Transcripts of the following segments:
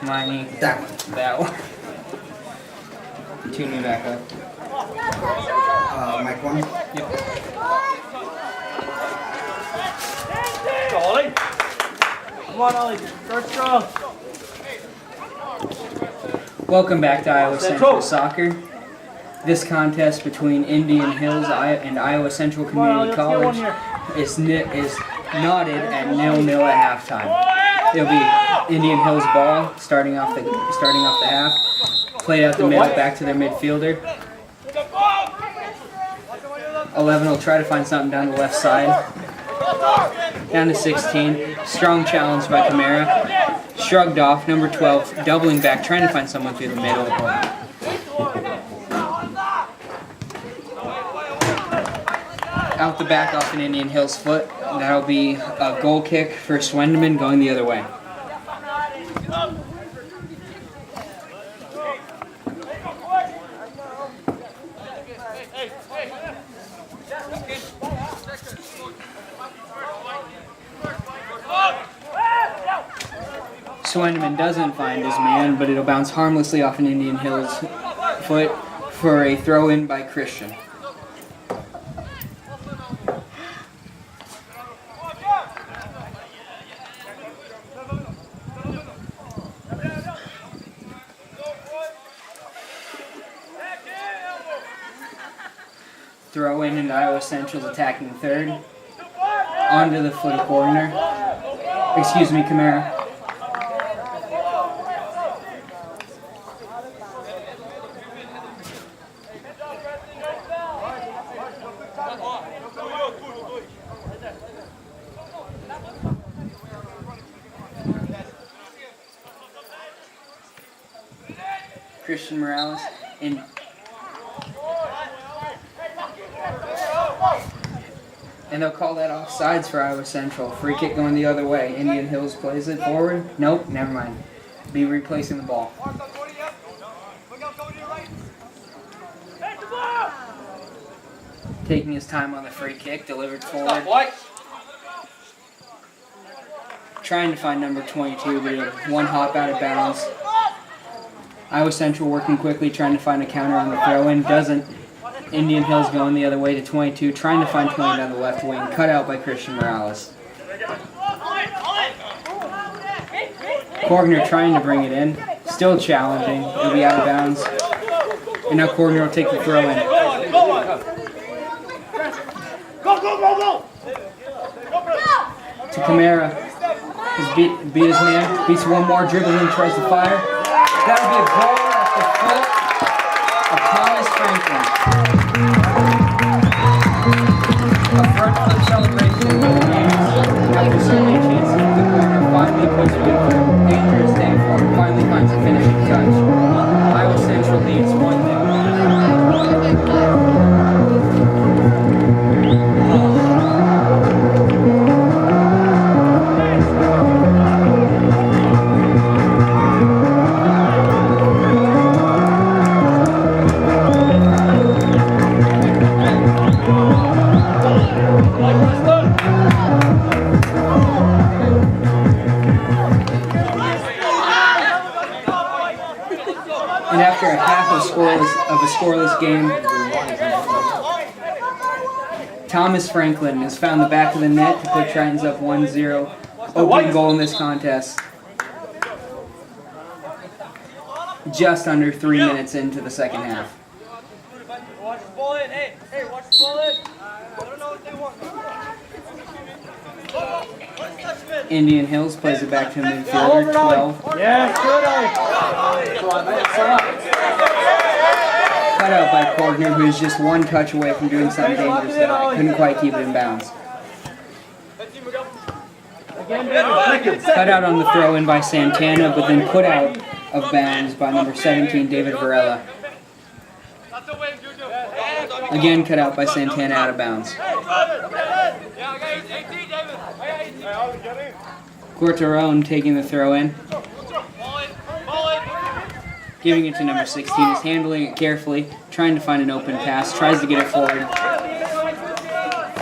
Miney. That one. That one. Tune me back up. Mic one. Yep. Ollie. Come on, Ollie. Start strong. Welcome back to Iowa Central Soccer. This contest between Indian Hills and Iowa Central Community College is knotted at 0-0 at halftime. It'll be Indian Hills ball starting off the half. Played out the middle back to their midfielder. 11 will try to find something down the left side. Down to 16. Strong challenge by Camara. Shrugged off. Number 12 doubling back, trying to find someone through the middle. Out the back off an Indian Hills foot. That'll be a goal kick for Swendeman going the other way. Swendeman doesn't find his man, but it'll bounce harmlessly off an Indian Hills foot for a throw-in by Christian. Throw in and Iowa Central's attacking third. Onto the foot of corner. Excuse me, Camara. Christian Morales in. And they'll call that offsides for Iowa Central. Free kick going the other way. Indian Hills plays it forward. Nope, never mind. Be replacing the ball. Taking his time on the free kick, delivered forward. Trying to find number 22, but one hop out of bounds. Iowa Central working quickly, trying to find a counter on the throw-in. Doesn't. Indian Hills going the other way to 22, trying to find 20 down the left wing. Cut out by Christian Morales. Corgner trying to bring it in. Still challenging. It'll be out of bounds. And now Corgner will take the throw-in. To Camara. He's beat his man. Beats one more, dribbling and tries to fire. That'll be a goal at the foot of Thomas Franklin. A front foot celebration after so many chances. The corner finally puts it in for a dangerous day for him. Finally finds a finishing touch. Iowa Central leads 1-0. And after a half of a scoreless game, Thomas Franklin has found the back of the net to put Tritons up 1-0. Opening goal in this contest. Just under 3 minutes into the second half. Watch the ball in. Hey, watch the ball in. I don't know what they want. Indian Hills plays it back to midfielder, 12. Yeah, good. Cut out by Corgner, who's just one touch away from doing something dangerous there. Couldn't quite keep it in bounds. Cut out on the throw-in by Santana, but then put out of bounds by number 17, David Varela. Again cut out by Santana, out of bounds. Corterone taking the throw-in. Giving it to number 16. He's handling it carefully, trying to find an open pass. Tries to get it forward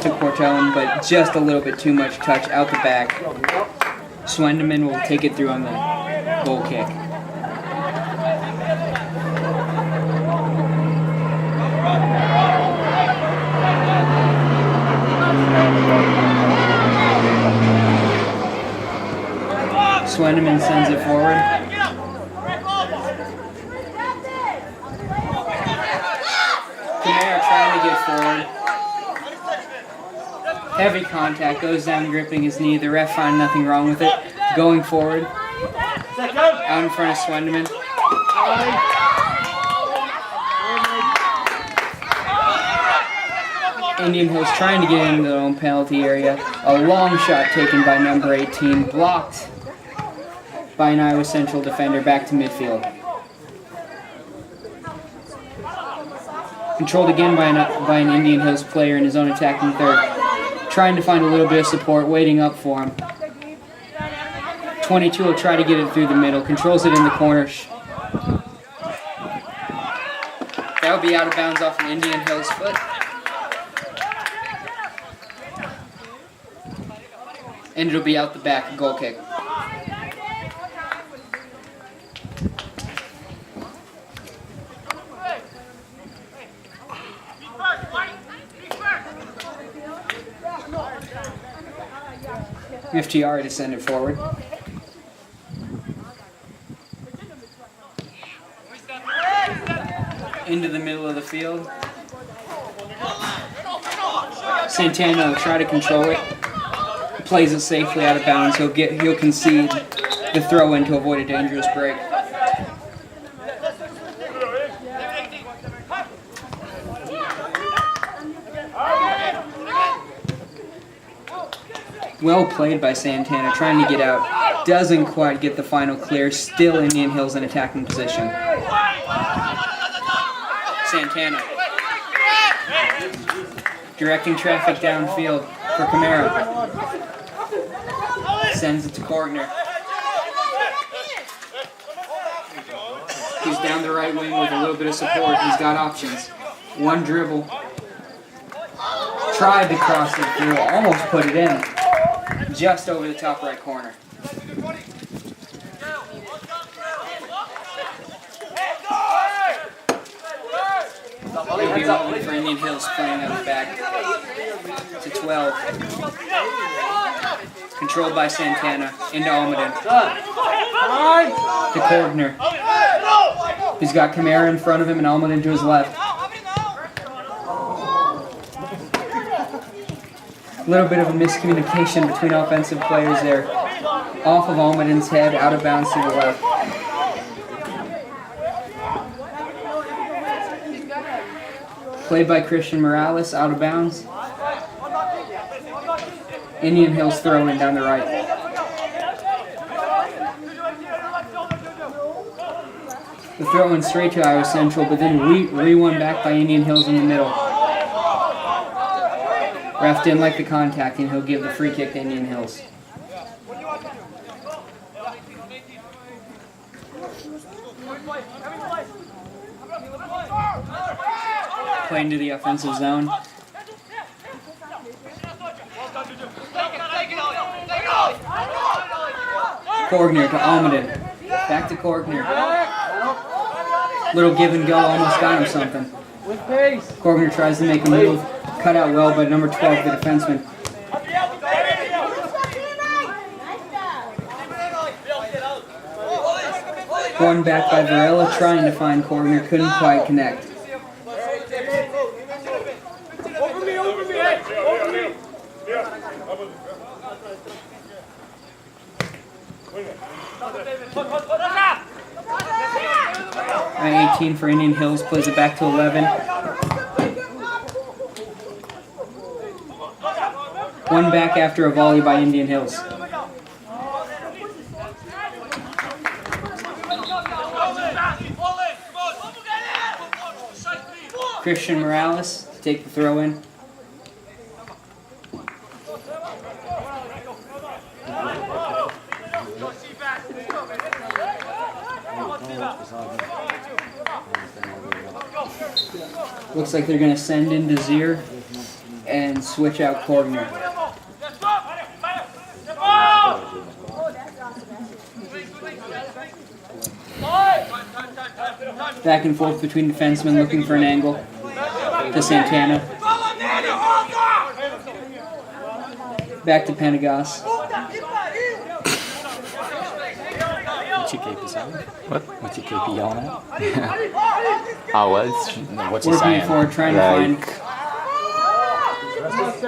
to Cortellin, but just a little bit too much touch out the back. Swendeman will take it through on the Goal kick. Swendeman sends it forward. Kamara trying to get forward. Heavy contact, goes down gripping his knee. The ref finds nothing wrong with it. Going forward. Out in front of Swendeman. Indian Hills trying to get into their own penalty area. A long shot taken by number 18, blocked by an Iowa Central defender back to midfield. Controlled again by an Indian Hills player in his own attacking third. Trying to find a little bit of support, waiting up for him. 22 will try to get it through the middle, controls it in the corner. That would be out of bounds off an Indian Hills foot. And it'll be out the back, goal kick. FTR to send it forward. Into the middle of the field. Santana will try to control it. Plays it safely out of bounds. He'll concede the throw in to avoid a dangerous break. Well played by Santana, trying to get out. Doesn't quite get the final clear. Still Indian Hills in attacking position. Santana. Directing traffic downfield for Camara. Sends it to Korgner. He's down the right wing with a little bit of support. He's got options. One dribble. Tried to cross it through. Almost put it in. Just over the top right corner. He'll be rolling for Indian Hills, playing out the back to 12. Controlled by Santana. Into Almaden. To Korgner. He's got Kamara in front of him and Almaden to his left. A little bit of a miscommunication between offensive players there. Off of Almaden's head, out of bounds to the left. Played by Christian Morales, out of bounds. Indian Hills throw in down the right. The throw in straight to Iowa Central, but then re-won back by Indian Hills in the middle. Ref didn't like the contact, and he'll give the free kick to Indian Hills. Play into the offensive zone. Korgner to Almaden. Back to Korgner. Little give and go, almost got him something. Korgner tries to make a move. Cut out well by number 12, the defenseman. One back by Varela, trying to find Korgner, couldn't quite connect. At 18 for Indian Hills, plays it back to 11. One back after a volley by Indian Hills. Christian Morales to take the throw in. Looks like they're going to send in Desir and switch out Korgner. Back and forth between defensemen looking for an angle to Santana. Back to Pendergast. What's your KP saying? What? What's your KP yelling at? Oh, what's he Working saying? forward, trying to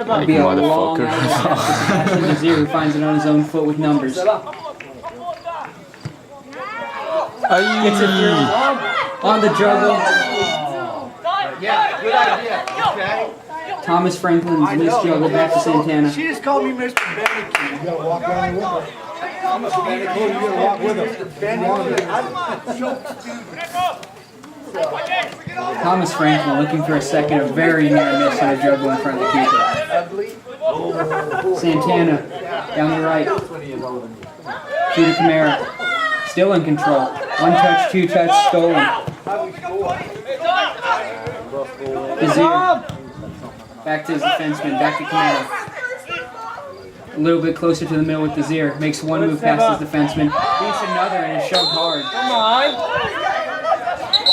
Like be a long motherfucker. out Desir, who finds it on his own foot with numbers. Gets it through on the juggle. Yeah, good idea. Okay. Thomas Franklin's missed juggle back to Santana. She just called me Mr. Bennicky. You gotta walk down with her. You gotta walk with her. Thomas Franklin looking for a second, a very near miss on a juggle in front of the keeper. Santana down the right. Peter Camara still in control. One touch, two touch, stolen. Desir back to his defenseman, back to Camara. A little bit closer to the middle with Desir. Makes one move past his defenseman. Beats another and is shoved hard. Come on.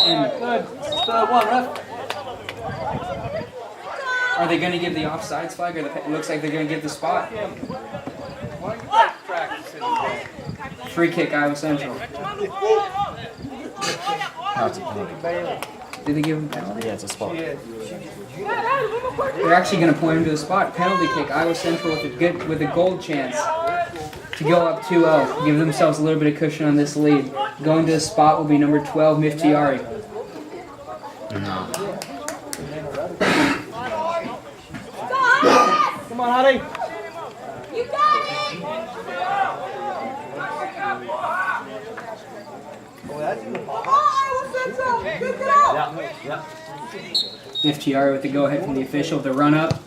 And Good. Third one, ref. are they going to give the offsides flag, or it looks like they're going to give the spot? Free kick, Iowa Central. No, it's a penalty. Did they give him a penalty? Yeah, it's a spot. They're actually going to point him to the spot. Penalty kick, Iowa Central with a goal chance to go up 2-0. Give themselves a little bit of cushion on this lead. Going to the spot will be number 12, Miftiari. Come on, Harry. You got it! Miftiari with the go-ahead from the official. The run-up. Goal.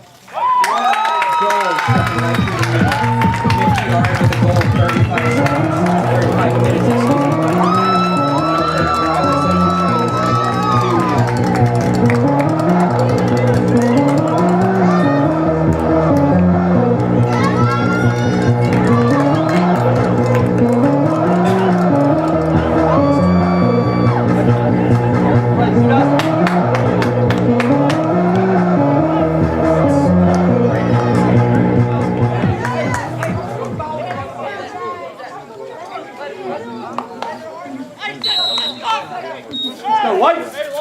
Miftiari with the goal. 35 seconds. 35 minutes.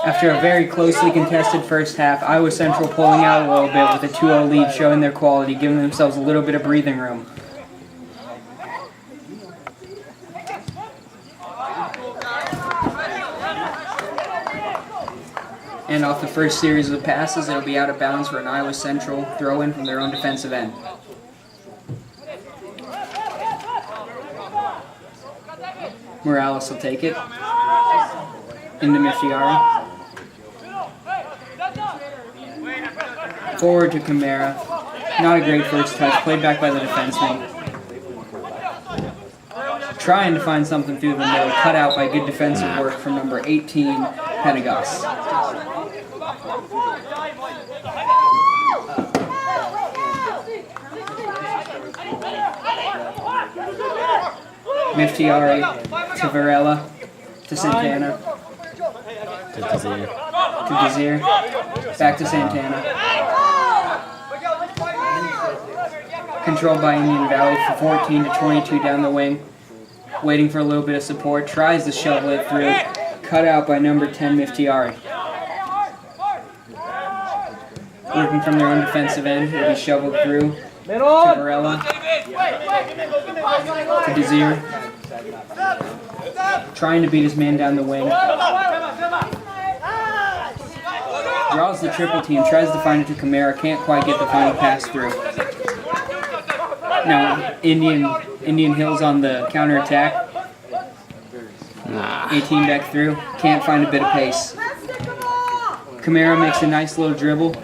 After a very closely contested first half, Iowa Central pulling out a little bit with a 2-0 lead, showing their quality, giving themselves a little bit of breathing room. And off the first series of passes, it'll be out of bounds for an Iowa Central throw-in from their own defensive end. Morales will take it. Into Miftiari. Forward to Camara. Not a great first touch. Played back by the defenseman. Trying to find something through the middle. Cut out by good defensive work from number 18, Pendergast. Miftiari to Varela. To Santana. To Desir. To Desir. Back to Santana. Controlled by Indian Valley for 14 to 22 down the wing. Waiting for a little bit of support. Tries to shovel it through. Cut out by number 10, Miftiari. Working from their own defensive end. It'll be shoveled through. To Varela. To Desir. Trying to beat his man down the wing. Draws the triple team, tries to find it to Camara, can't quite get the final pass through. Now, Indian Hills on the counterattack. 18 back through, can't find a bit of pace. Camara makes a nice little dribble,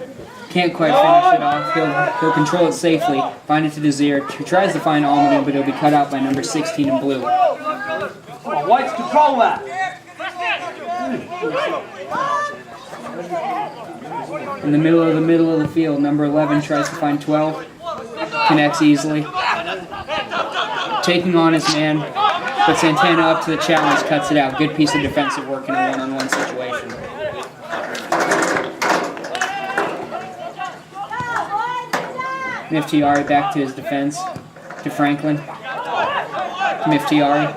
can't quite finish it off. He'll control it safely, find it to Desir, who tries to find Almadine, but he'll be cut out by number 16 in blue. White's control that. In the middle of the field, number 11 tries to find 12, connects easily. Taking on his man, But Santana up to the challenge, cuts it out. Good piece of defensive work in a one-on-one situation. Miftiari back to his defense. To Franklin. Miftiari.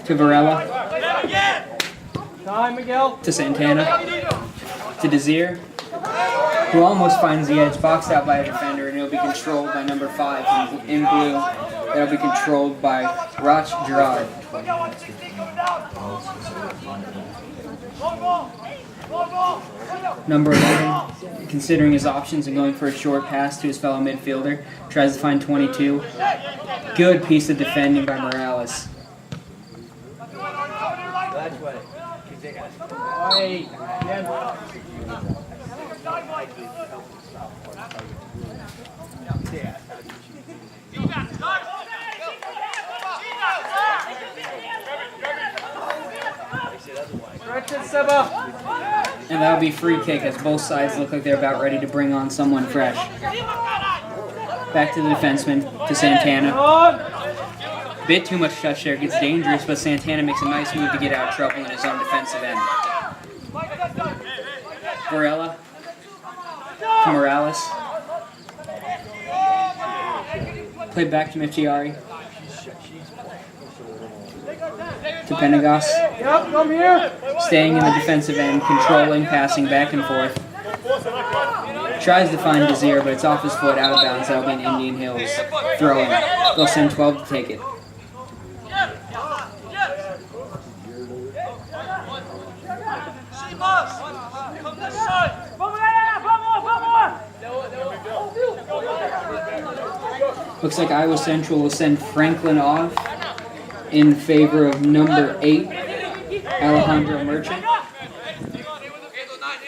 To Varela. Time, Miguel. To Santana. To Desir, who almost finds the edge, boxed out by a defender, and it'll be controlled by number 5 in blue. That'll be controlled by Roch Gerard. Number 11, considering his options and going for a short pass to his fellow midfielder, tries to find 22. Good piece of defending by Morales. And that'll be free kick as both sides look like they're about ready to bring on someone fresh. Back to the defenseman, to Santana. Bit too much touch there, gets dangerous, but Santana makes a nice move to get out of trouble in his own defensive end. Varela to Morales. Played back to Miftiari. To Penagos. Yep, come here. Staying in the defensive end, controlling, passing back and forth. Tries to find Desir, but it's off his foot, out of bounds. That'll be an Indian Hills throw-in. They'll send 12 to take it. Looks like Iowa Central will send Franklin off in favor of number 8, Alejandro Merchant.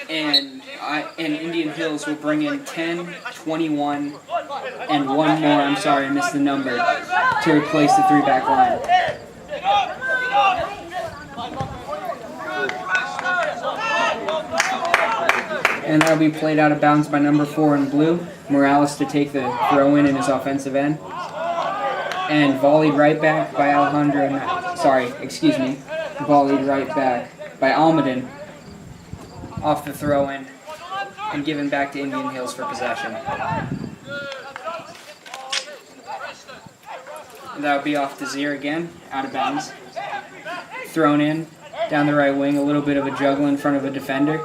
And Indian Hills will bring in 10, 21, and one more, I'm sorry, I missed the number, to replace the 3-back line. And that'll be played out of bounds by number 4 in blue. Morales to take the throw-in his offensive end. And volleyed right back by volleyed right back by Almaden off the throw-in and given back to Indian Hills for possession. And that'll be off to Zier again, out of bounds. Thrown in, down the right wing, a little bit of a juggle in front of a defender.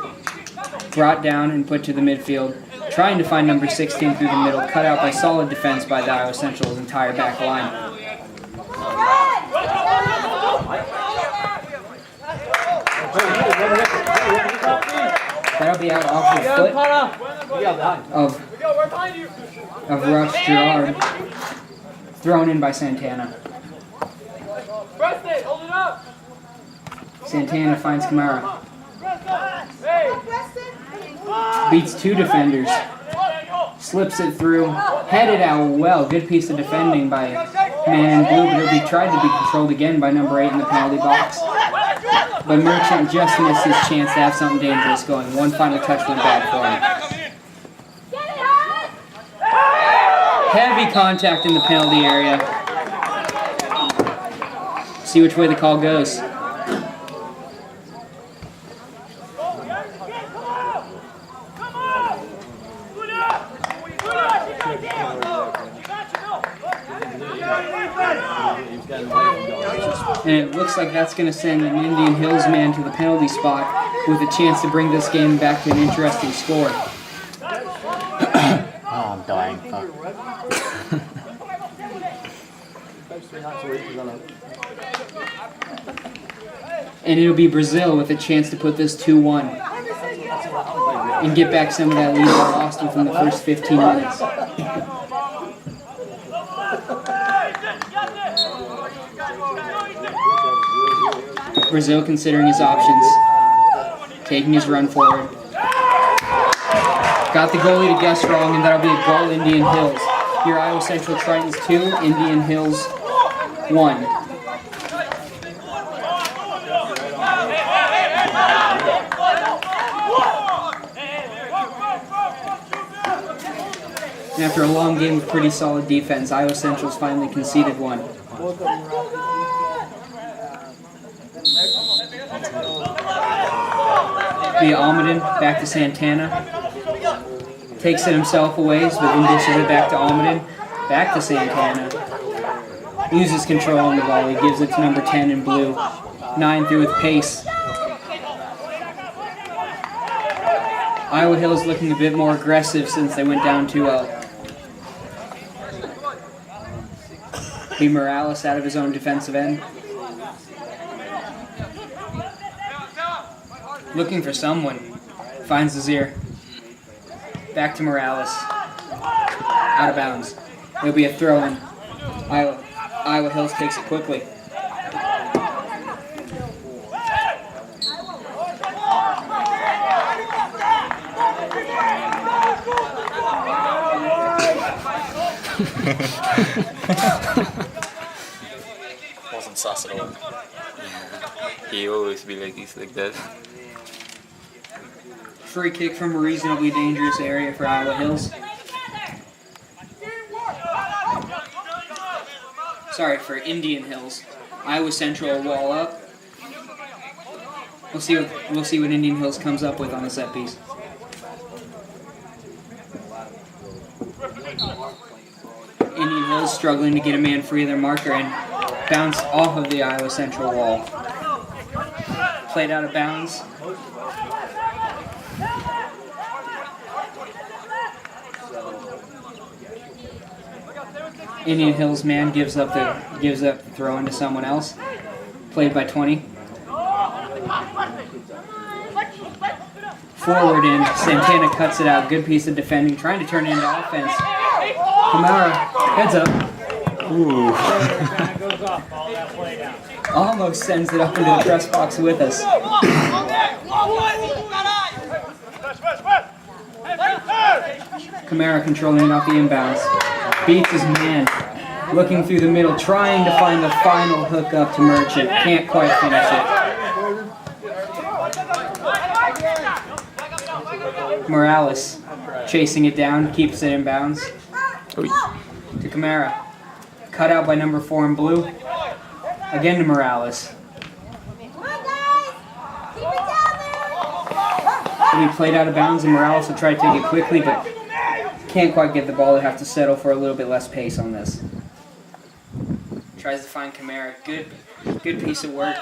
Brought down and put to the midfield, trying to find number 16 through the middle, cut out by solid defense by the Iowa Central's entire back line. That'll be out off the foot of Roch Gerard, thrown in by Santana. Santana finds Kamara. Beats 2 defenders. Slips it through. Headed out well. Good piece of defending by man in blue, but it'll be tried to be controlled again by number 8 in the penalty box. But Merchant just missed his chance to have something dangerous going. One final touch went bad for him. Heavy contact in the penalty area. See which way the call goes. And it looks like that's going to send an Indian Hills man to the penalty spot with a chance to bring this game back to an interesting score. Oh, I'm dying. Fuck. And it'll be Brazil with a chance to put this 2-1 and get back some of that lead they lost within the first 15 minutes. Brazil considering his options, taking his run forward. Got the goalie to guess wrong, and that'll be a goal, Indian Hills. Here, Iowa Central Tritons 2, Indian Hills 1. And after a long game of pretty solid defense, Iowa Central's finally conceded one. Via Almaden, back to Santana. Takes it himself a ways, but then dishes it back to Almaden. Back to Santana. Loses control on the volley, gives it to number 10 in blue. 9 through with pace. Iowa Hills looking a bit more aggressive since they went down 2-0. B. Morales out of his own defensive end. Looking for someone. Finds Azir. Back to Morales. Out of bounds. It'll be a throw-in. Iowa Hills takes it quickly. Wasn't sus at all. He always be like this, like that. Free kick from a reasonably dangerous area for Iowa Hills. Sorry, for Indian Hills. Iowa Central will wall up. We'll see what Indian Hills comes up with on the set piece. Indian Hills struggling to get a man free of their marker and bounce off of the Iowa Central wall. Played out of bounds. Indian Hills man gives up the throw into someone else. Played by 20. Forward in. Santana cuts it out. Good piece of defending. Trying to turn it into offense. Kamara, heads up. Ooh. Almost sends it up into the press box with us. Kamara controlling it off the inbounds. Beats his man. Looking through the middle, trying to find the final hook up to Merchant. Can't quite finish it. Morales chasing it down, keeps it in bounds. To Kamara. Cut out by number 4 in blue. Again to Morales. Come on, guys! Keep it down there! It'll be played out of bounds, and Morales will try to take it quickly, but can't quite get the ball. They have to settle for a little bit less pace on this. Tries to find Kamara. Good piece of work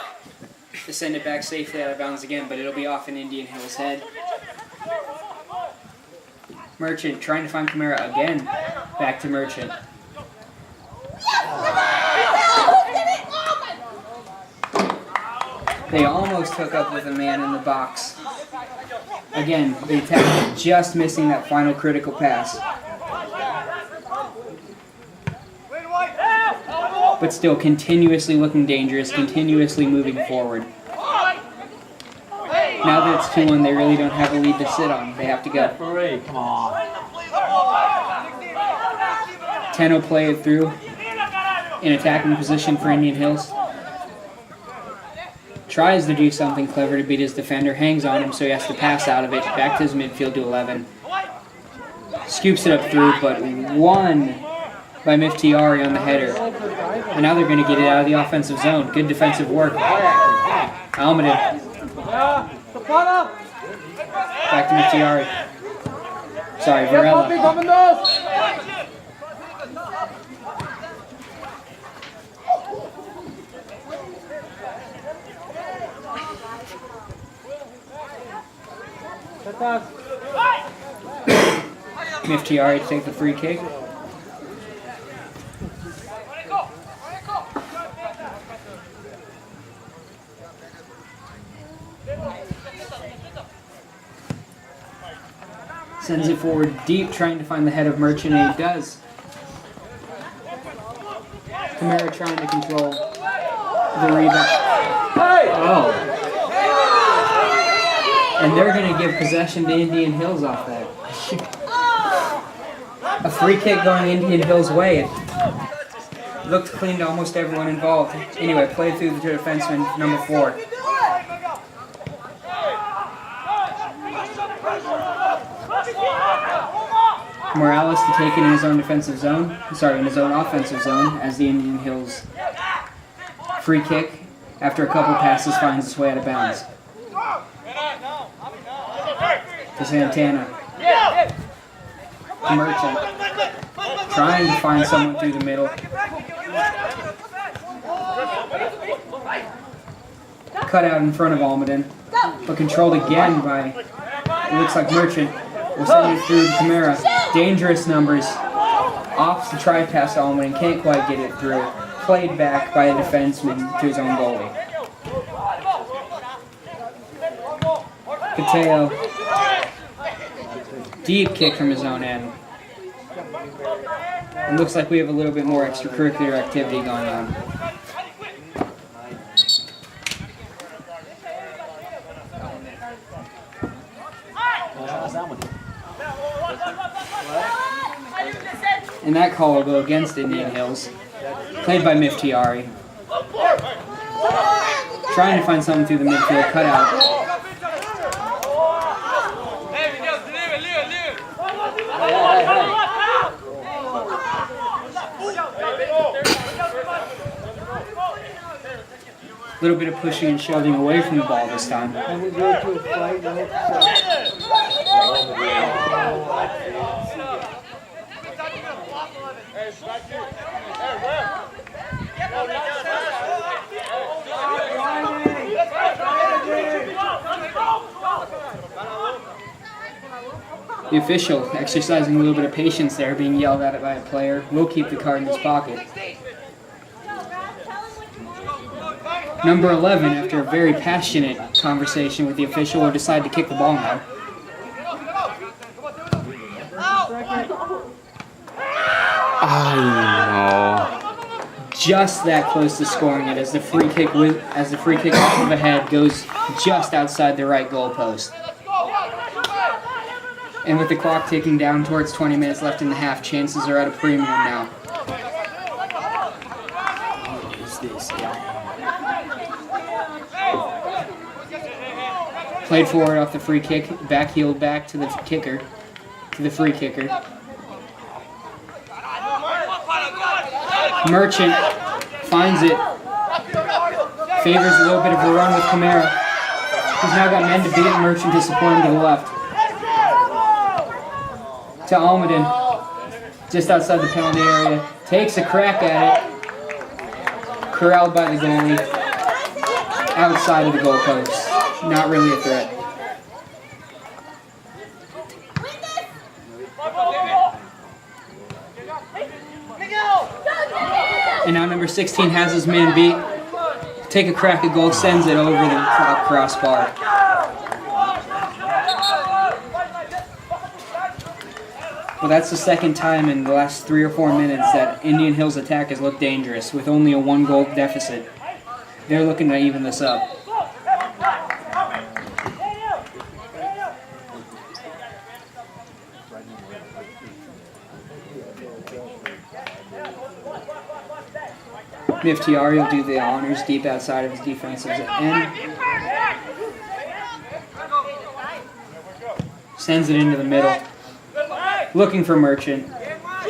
to send it back safely out of bounds again, but it'll be off in Indian Hill's head. Merchant trying to find Kamara again. Back to Merchant. They almost hook up with a man in the box. Again, the attack just missing that final critical pass. But still continuously looking dangerous, continuously moving forward. Now that it's 2-1, they really don't have a lead to sit on. They have to go. Come on. 10 will play it through in attacking position for Indian Hills. Tries to do something clever to beat his defender, hangs on him so he has to pass out of it, back to his midfield to 11. Scoops it up through, but won by Miftiari on the header. And now they're going to get it out of the offensive zone. Good defensive work. Almaden. Back to Miftiari. Sorry, Varela. Miftiari to take the free kick. Sends it forward deep, trying to find the head of Merchant, and he does. Kamara trying to control the rebound. Oh. And they're going to give possession to Indian Hills off that. A free kick going Indian Hills' way. It looked clean to almost everyone involved. Anyway, played through the defenseman, number 4. Morales to take it in his own defensive zone. Sorry, in his own offensive zone as the Indian Hills free kick after a couple passes finds its way out of bounds. To Santana. Merchant. Trying to find someone through the middle. Cut out in front of Almaden. But controlled again by, it looks like Merchant. Will send it through to Camara. Dangerous numbers. Opts to try past Almaden. Can't quite get it through. Played back by a defenseman to his own goalie. Pateo. Deep kick from his own end. It looks like we have a little bit more extracurricular activity going on. And that call will go against Indian Hills. Played by Miftiari. Trying to find something through the midfield cutout. A little bit of pushing and shoving away from the ball this time. The official exercising a little bit of patience there, being yelled at by a player, will keep the card in his pocket. Number 11, after a very passionate conversation with the official, will decide to kick the ball now. Just that close to scoring it as the free kick off of the head goes just outside the right goal post. And with the clock ticking down towards 20 minutes left in the half, chances are at a premium now. What is this guy? Played forward off the free kick, back-heeled back to the kicker, to the free kicker. Merchant finds it, favors a little bit of a run with Camara. He's now got men to beat Merchant to support him to the left. To Almaden, just outside the penalty area, takes a crack at it, corralled by the goalie, outside of the goalpost. Not really a threat. And now number 16 has his man beat. Take a crack at goal, sends it over the top crossbar. Well, that's the second time in the last 3 or 4 minutes that Indian Hills' attack has looked dangerous with only a 1-goal deficit. They're looking to even this up. Miftiari will do the honors deep outside of his defensive end. Sends it into the middle. Looking for Merchant.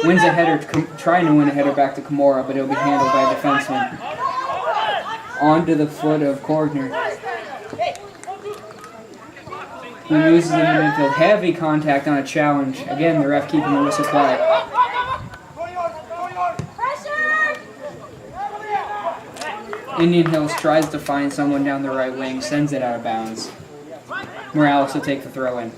Wins a header, trying to win a header back to Kimura, but it'll be handled by a defenseman. Onto the foot of Cordner. He loses in the midfield. Heavy contact on a challenge. Again, the ref keeping the whistle quiet. Indian Hills tries to find someone down the right wing, sends it out of bounds. Morales will take the throw in.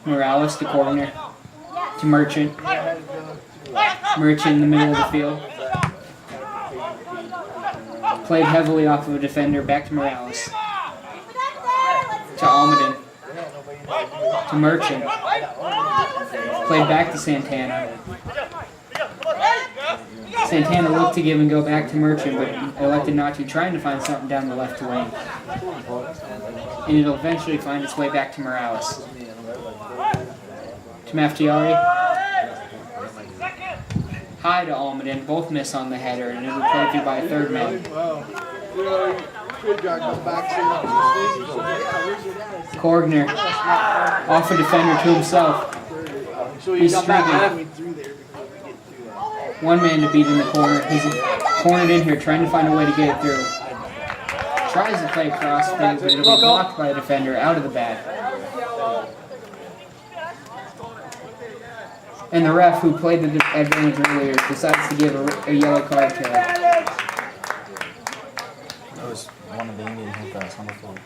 Morales to corner. To Merchant. Merchant in the middle of the field. Played heavily off of a defender, back to Morales. To Almaden. To Merchant. Played back to Santana. Santana looked to give and go back to Merchant, but elected not to, trying to find something down the left wing. And it'll eventually find its way back to Morales. To Maftiari. High to Almaden, both miss on the header, and it'll be played through by a third man. Good job, come back. Korgner off a defender to himself. He's streaking. One man to beat in the corner. He's cornered in here, trying to find a way to get it through. Tries to play cross things, but it'll be blocked by the defender out of the bat. And the ref, who played the advantage earlier, decides to give a yellow card to him. That was one of the Indian Hill guys on the floor.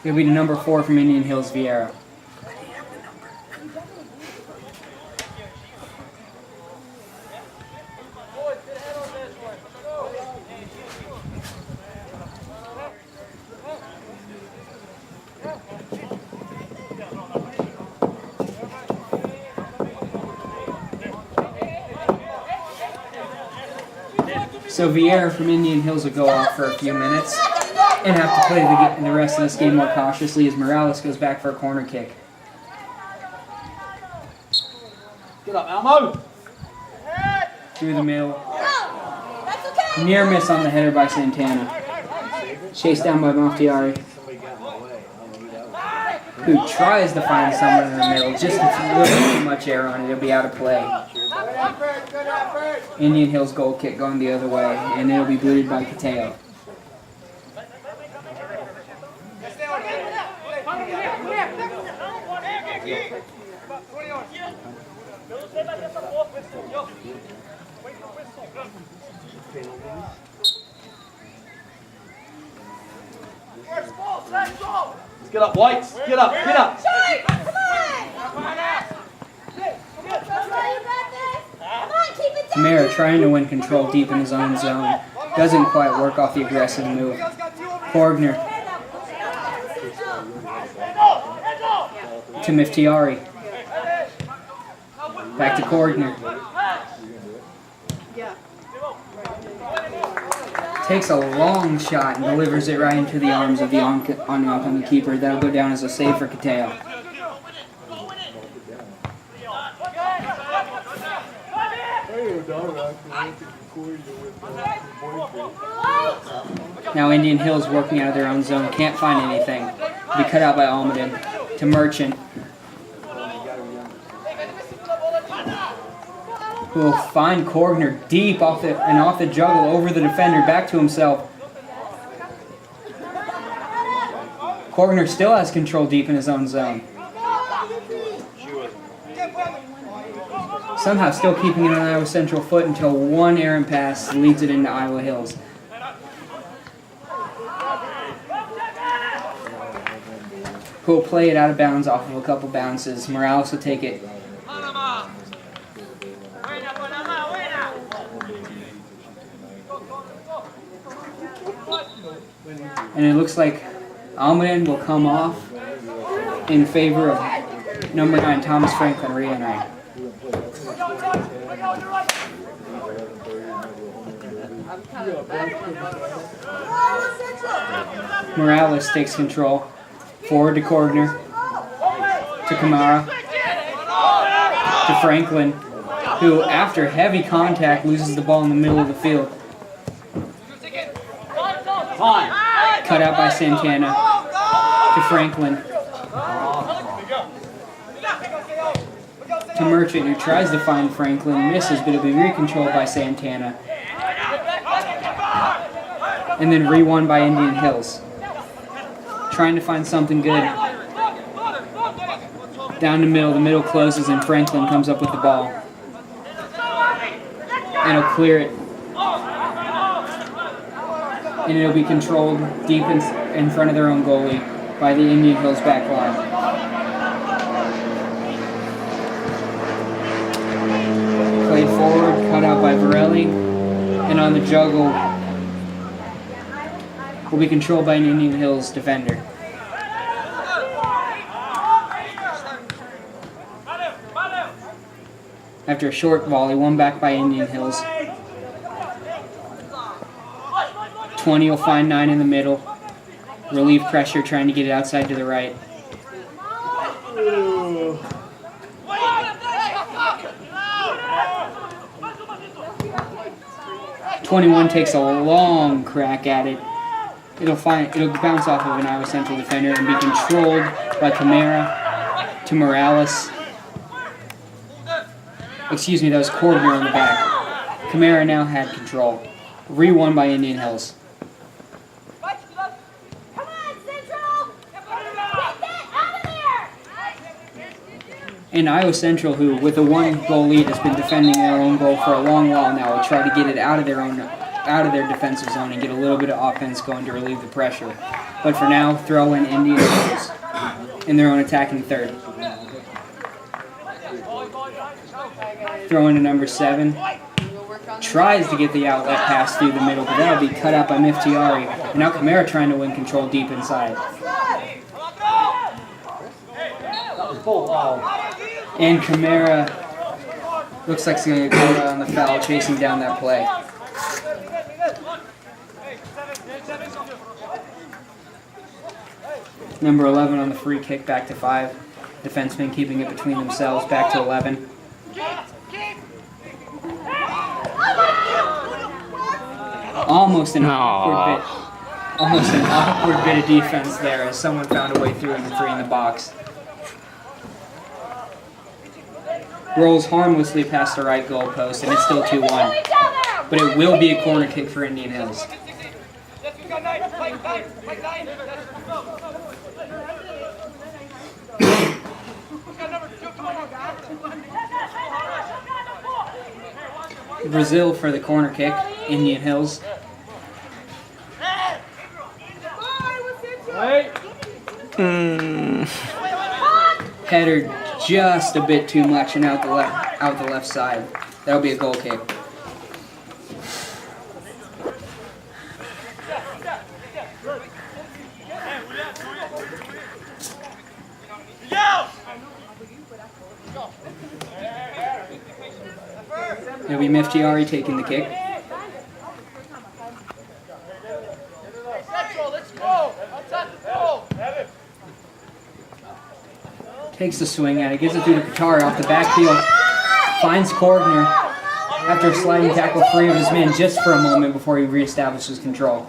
It'll be the number 4 from Indian Hills, Vieira. So Vieira from Indian Hills will go off for a few minutes and have to play the rest of this game more cautiously as Morales goes back for a corner kick. Get up, Elmo. Through the middle. Near miss on the header by Santana. Chased down by Maftiari, who tries to find someone in the middle. Just a little too much air on it. It'll be out of play. Indian Hills goal kick going the other way, and it'll be booted by Cateo. Get up, Whites. Get up, get up. Mara trying to win control deep in his own zone. Doesn't quite work off the aggressive move. Korgner to Miftiari. Back to Korgner. Takes a long shot and delivers it right into the arms of the oncoming keeper. That'll go down as a save for Cateo. Now Indian Hills working out of their own zone. Can't find anything. Be cut out by Almaden to Merchant, who will find Korgner deep off the juggle over the defender, back to himself. Korgner still has control deep in his own zone. Somehow still keeping it on Iowa Central foot until one errant pass leads it into Iowa Hills. Who will play it out of bounds off of a couple bounces. Morales will take it. And it looks like Almaden will come off in favor of number 9, Thomas Franklin, re-entering. Morales takes control. Forward to Korgner. To Kamara. To Franklin, who after heavy contact loses the ball in the middle of the field. Cut out by Santana. To Franklin. To Merchant, who tries to find Franklin, misses, but it'll be recontrolled by Santana. And then re-won by Indian Hills. Trying to find something good. Down the middle closes, and Franklin comes up with the ball. And he'll clear it. And it'll be controlled deep in front of their own goalie by the Indian Hills back line. Played forward, cut out by Varelli, and on the juggle will be controlled by an Indian Hills defender. After a short volley, one back by Indian Hills. 20 will find 9 in the middle. Relieve pressure, trying to get it outside to the right. 21 takes a long crack at it. It'll bounce off of an Iowa Central defender and be controlled by Camara to Morales. Excuse me, that was Corbner on the back. Camara now had control. Re-won by Indian Hills. Come on, Central! Get that out of there! And Iowa Central, who with a 1-goal lead has been defending their own goal for a long while now, will try to get it out of their defensive zone and get a little bit of offense going to relieve the pressure. But for now, throw in Indian Hills in their own attacking third. Throw in to number 7. Tries to get the outlet pass through the middle, but that'll be cut out by Miftiari. And now Camara trying to win control deep inside. And Camara looks like he's going to get caught on the foul chasing down that play. Number 11 on the free kick, back to 5. Defensemen keeping it between themselves, back to 11. Almost an awkward bit of defense there as someone found a way through and 3 in the box. Rolls harmlessly past the right goalpost, and it's still 2-1. But it will be a corner kick for Indian Hills. Brazil for the corner kick, Indian Hills. Header just a bit too much and out the left side. That'll be a goal kick. It'll be Miftiari taking the kick. Takes the swing at it, gives it through to Katari off the backfield. Finds Corbner after sliding tackle free of his men just for a moment before he reestablishes control.